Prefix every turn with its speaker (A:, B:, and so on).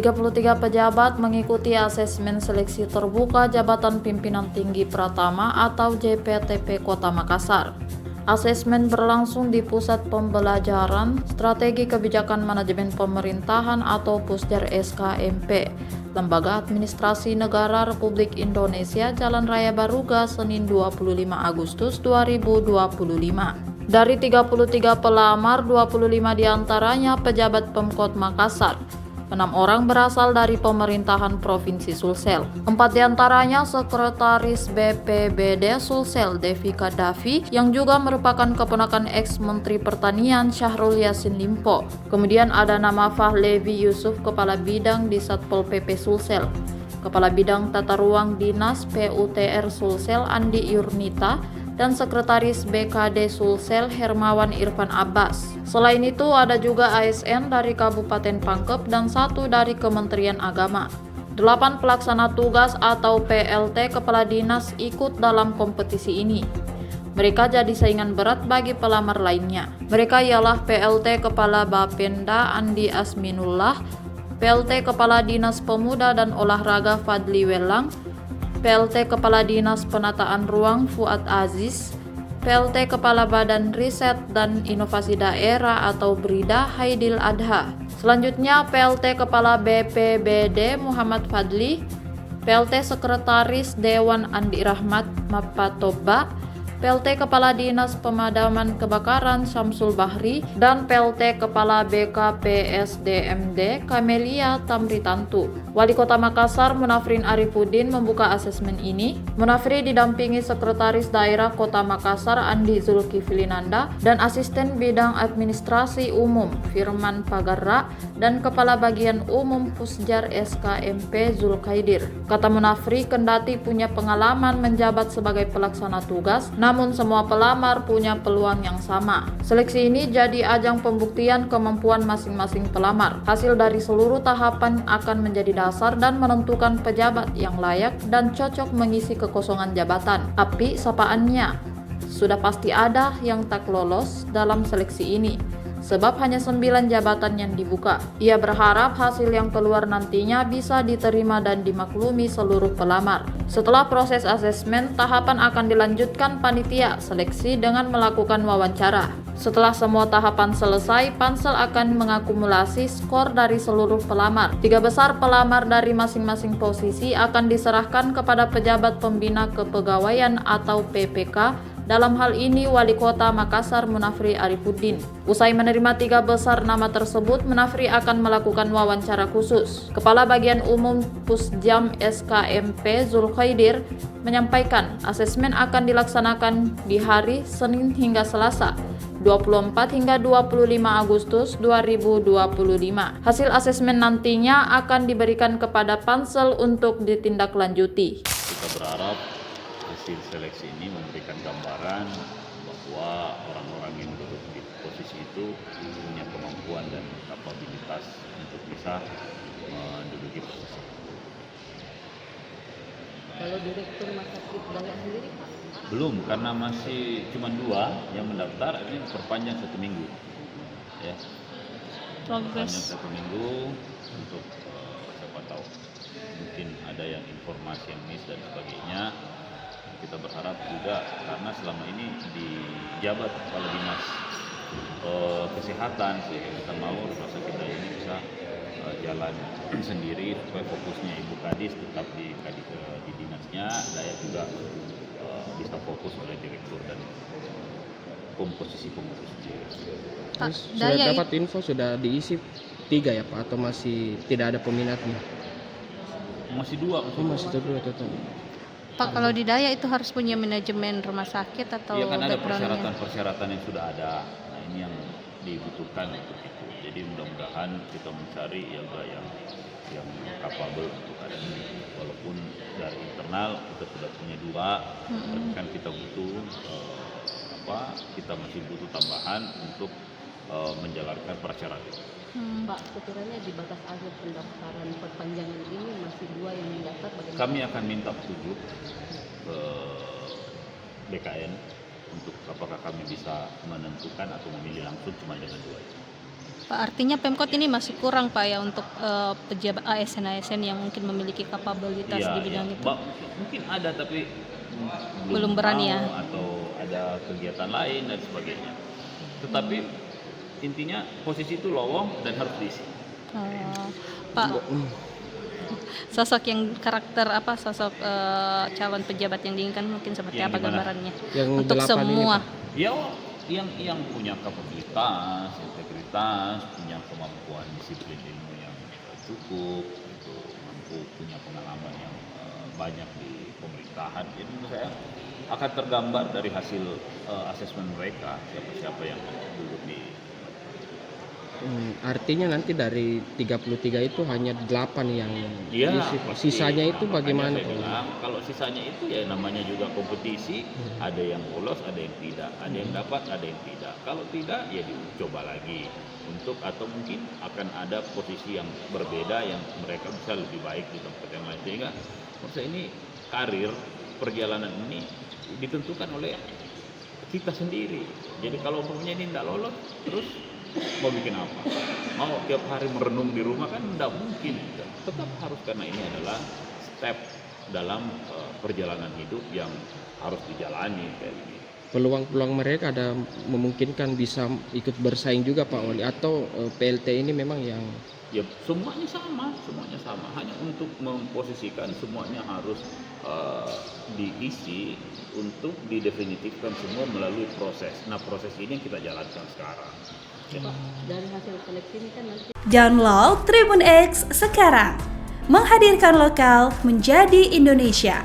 A: 33 pejabat mengikuti asesmen seleksi terbuka jabatan pimpinan tinggi Pratama atau JPTP Kota Makassar. Asesmen berlangsung di Pusat Pembelajaran Strategi Kebijakan Manajemen Pemerintahan atau Pusjar SKMP, Lembaga Administrasi Negara Republik Indonesia, Jalan Raya Baruga, Senin 25 Agustus 2025. Dari 33 pelamar, 25 diantaranya pejabat Pemkot Makassar. 6 orang berasal dari pemerintahan Provinsi Sulsel. 4 diantaranya Sekretaris BPBD Sulsel Devika Davi yang juga merupakan keponakan ex-Menteri Pertanian Syahrul Yassin Limpo. Kemudian ada nama Fahlevi Yusuf, Kepala Bidang di Satpol PP Sulsel. Kepala Bidang Tata Ruang Dinas PUTR Sulsel Andi Yurnita, dan Sekretaris BKD Sulsel Hermawan Irfan Abbas. Selain itu ada juga ASN dari Kabupaten Pangkep dan 1 dari Kementerian Agama. 8 pelaksana tugas atau PLT kepala dinas ikut dalam kompetisi ini. Mereka jadi saingan berat bagi pelamar lainnya. Mereka ialah PLT Kepala Bapenda Andi Asminullah, PLT Kepala Dinas Pemuda dan Olahraga Fadli Welang, PLT Kepala Dinas Penataan Ruang Fuad Aziz, PLT Kepala Badan Riset dan Inovasi Daerah atau BRIDA Haidil Adha. Selanjutnya PLT Kepala BPBD Muhammad Fadli, PLT Sekretaris Dewan Andi Rahmat Mapatoba, PLT Kepala Dinas Pemadaman Kebakaran Syamsul Bahri, dan PLT Kepala BKPSDMD Kamelia Tamritantu. Wali Kota Makassar Munafrin Arifudin membuka asesmen ini. Munafri didampingi Sekretaris Daerah Kota Makassar Andi Zulkiflinanda dan Asisten Bidang Administrasi Umum Firman Pagarra dan Kepala Bagian Umum Pusjar SKMP Zulkaidir. Kata Munafri, kendati punya pengalaman menjabat sebagai pelaksana tugas, namun semua pelamar punya peluang yang sama. Seleksi ini jadi ajang pembuktian kemampuan masing-masing pelamar. Hasil dari seluruh tahapan akan menjadi dasar dan menentukan pejabat yang layak dan cocok mengisi kekosongan jabatan. Tapi sapaannya, sudah pasti ada yang tak lolos dalam seleksi ini, sebab hanya 9 jabatan yang dibuka. Ia berharap hasil yang keluar nantinya bisa diterima dan dimaklumi seluruh pelamar. Setelah proses asesmen, tahapan akan dilanjutkan panitia seleksi dengan melakukan wawancara. Setelah semua tahapan selesai, pansel akan mengakumulasi skor dari seluruh pelamar. 3 besar pelamar dari masing-masing posisi akan diserahkan kepada pejabat pembina kepegawaian atau PPK. Dalam hal ini Wali Kota Makassar Munafri Arifudin. Usai menerima 3 besar nama tersebut, Munafri akan melakukan wawancara khusus. Kepala Bagian Umum Pusjam SKMP Zulkaidir menyampaikan asesmen akan dilaksanakan di hari Senin hingga Selasa 24 hingga 25 Agustus 2025. Hasil asesmen nantinya akan diberikan kepada pansel untuk ditindaklanjuti.
B: Kita berharap hasil seleksi ini memberikan gambaran bahwa orang-orang yang duduk di posisi itu punya kemampuan dan kapabilitas untuk bisa menduduki posisi.
C: Kalau Direktur Rumah Sakit Daya sendiri, Pak?
B: Belum, karena masih cuma 2 yang mendaftar. Ini perpanjang 1 minggu, ya. Perpanjang 1 minggu untuk siapa tahu mungkin ada yang informasi yang miss dan sebagainya. Kita berharap juga karena selama ini di jabat kepala dinas kesehatan, sehingga kita mau rumah sakit Daya ini bisa jalan sendiri supaya fokusnya Ibu Kadis tetap di dinasnya, Daya juga bisa fokus oleh direktur dan komposisi-komposisi.
D: Sudah dapat info sudah diisi 3 ya Pak, atau masih tidak ada peminatnya?
B: Masih 2.
D: Masih 2 total.
C: Pak, kalau di Daya itu harus punya manajemen rumah sakit atau
B: ya, kan ada
C: background-nya?
B: persyaratan yang sudah ada. Nah, ini yang dibutuhkan untuk itu. Jadi mudah-mudahan kita mencari yang capable untuk ada ini. Walaupun dari internal kita sudah punya 2, tapi kan kita butuh kita masih butuh tambahan untuk menjalankan persyaratan.
C: Pak, sekiranya di batas akhir pendaftaran perpanjangan ini masih 2 yang mendaftar, bagaimana?
B: Kami akan minta petunjuk ke BKN untuk apakah kami bisa menentukan atau memilih langsung cuma dengan 2 itu.
E: Pak, artinya Pemkot ini masih kurang Pak ya untuk pejabat ASN yang mungkin memiliki kapabilitas
B: Iya,
E: di bidang
B: iya.
E: itu.
B: Mungkin ada tapi
E: Belum berani
B: mau
E: ya.
B: atau ada kegiatan lain dan sebagainya. Tetapi intinya posisi itu lowong dan harus diisi.
E: Pak, sosok yang karakter apa sosok calon pejabat yang diinginkan mungkin seperti
B: Yang
E: apa
B: gimana?
E: gambarannya
D: Yang
E: untuk
D: 8 ini,
E: semua?
D: Pak.
B: Ya yang punya kapabilitas, integritas, punya kemampuan disiplin ilmu yang cukup, itu mampu punya pengalaman yang banyak di pemerintahan. Jadi menurut saya akan tergambar dari hasil asesmen mereka siapa-siapa yang duduk di.
D: Artinya nanti dari 33 itu hanya 8 yang
B: Iya,
D: diisi.
B: pasti.
D: Sisanya itu
B: Makanya
D: bagaimana?
B: saya bilang, kalau sisanya itu ya namanya juga kompetisi, ada yang lolos, ada yang tidak, ada yang dapat, ada yang tidak. Kalau tidak ya dicoba lagi untuk atau mungkin akan ada posisi yang berbeda yang mereka bisa lebih baik di tempat yang lain. Sehingga menurut saya ini karir perjalanan ini ditentukan oleh kita sendiri. Jadi kalau umpamanya ini tidak lolos, terus mau bikin apa? Mau tiap hari merenung di rumah kan tidak mungkin. Tetap harus, karena ini adalah step dalam perjalanan hidup yang harus dijalani kayak gini.
D: Peluang-peluang mereka ada memungkinkan bisa ikut bersaing juga Pak Wali, atau PLT ini memang yang
B: Ya semuanya sama. Hanya untuk memposisikan semuanya harus diisi untuk didefinitifkan semua melalui proses. Nah proses ini yang kita jalankan sekarang.
C: Pak, dari hasil seleksi ini kan nanti
F: Download Tribun X sekarang, menghadirkan lokal menjadi Indonesia.